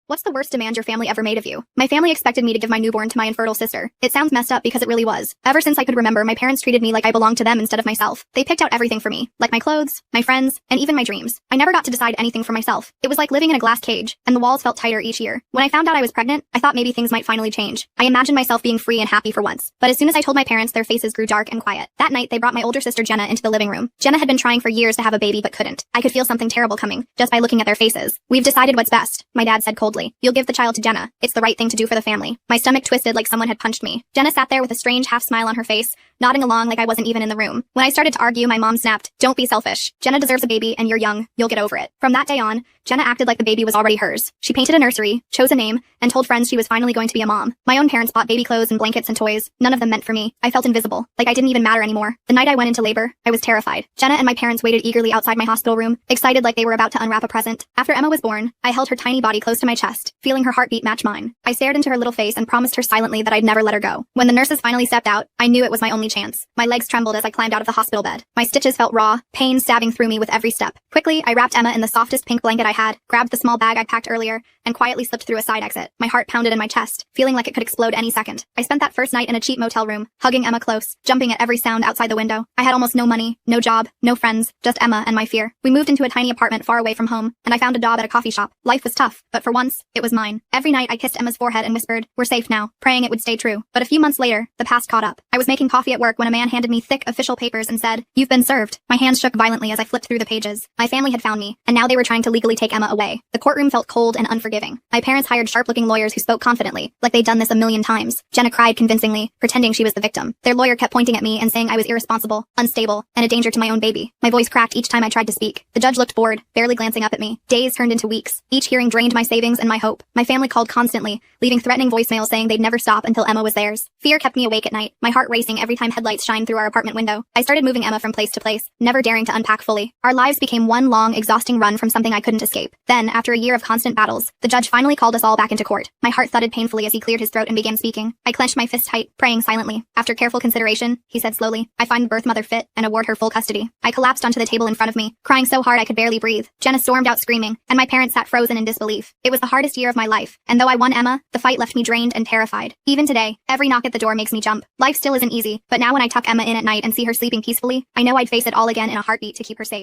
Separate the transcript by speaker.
Speaker 1: What's the worst demand your family ever made of you? My family expected me to give my newborn to my infertile sister. It sounds messed up because it really was. Ever since I could remember, my parents treated me like I belonged to them instead of myself. They picked out everything for me, like my clothes, my friends, and even my dreams. I never got to decide anything for myself. It was like living in a glass cage, and the walls felt tighter each year. When I found out I was pregnant, I thought maybe things might finally change. I imagined myself being free and happy for once. But as soon as I told my parents, their faces grew dark and quiet. That night, they brought my older sister Jenna into the living room. Jenna had been trying for years to have a baby but couldn't. I could feel something terrible coming, just by looking at their faces. "We've decided what's best," my dad said coldly. "You'll give the child to Jenna. It's the right thing to do for the family." My stomach twisted like someone had punched me. Jenna sat there with a strange half smile on her face, nodding along like I wasn't even in the room. When I started to argue, my mom snapped, "Don't be selfish. Jenna deserves a baby and you're young. You'll get over it." From that day on, Jenna acted like the baby was already hers. She painted a nursery, chose a name, and told friends she was finally going to be a mom. My own parents bought baby clothes and blankets and toys. None of them meant for me. I felt invisible, like I didn't even matter anymore. The night I went into labor, I was terrified. Jenna and my parents waited eagerly outside my hospital room, excited like they were about to unwrap a present. After Emma was born, I held her tiny body close to my chest, feeling her heartbeat match mine. I stared into her little face and promised her silently that I'd never let her go. When the nurses finally stepped out, I knew it was my only chance. My legs trembled as I climbed out of the hospital bed. My stitches felt raw, pain stabbing through me with every step. Quickly, I wrapped Emma in the softest pink blanket I had, grabbed the small bag I packed earlier, and quietly slipped through a side exit. My heart pounded in my chest, feeling like it could explode any second. I spent that first night in a cheap motel room, hugging Emma close, jumping at every sound outside the window. I had almost no money, no job, no friends, just Emma and my fear. We moved into a tiny apartment far away from home, and I found a job at a coffee shop. Life was tough, but for once, it was mine. Every night I kissed Emma's forehead and whispered, "We're safe now," praying it would stay true. But a few months later, the past caught up. I was making coffee at work when a man handed me thick official papers and said, "You've been served." My hands shook violently as I flipped through the pages. My family had found me, and now they were trying to legally take Emma away. The courtroom felt cold and unforgiving. My parents hired sharp-looking lawyers who spoke confidently, like they'd done this a million times. Jenna cried convincingly, pretending she was the victim. Their lawyer kept pointing at me and saying I was irresponsible, unstable, and a danger to my own baby. My voice cracked each time I tried to speak. The judge looked bored, barely glancing up at me. Days turned into weeks. Each hearing drained my savings and my hope. My family called constantly, leaving threatening voicemails saying they'd never stop until Emma was theirs. Fear kept me awake at night, my heart racing every time headlights shined through our apartment window. I started moving Emma from place to place, never daring to unpack fully. Our lives became one long, exhausting run from something I couldn't escape. Then, after a year of constant battles, the judge finally called us all back into court. My heart thudded painfully as he cleared his throat and began speaking. I clenched my fist tight, praying silently. After careful consideration, he said slowly, "I find the birth mother fit and award her full custody." I collapsed onto the table in front of me, crying so hard I could barely breathe. Jenna stormed out screaming, and my parents sat frozen in disbelief. It was the hardest year of my life, and though I won Emma, the fight left me drained and terrified. Even today, every knock at the door makes me jump. Life still isn't easy, but now when I tuck Emma in at night and see her sleeping peacefully, I know I'd face it all again in a heartbeat to keep her safe.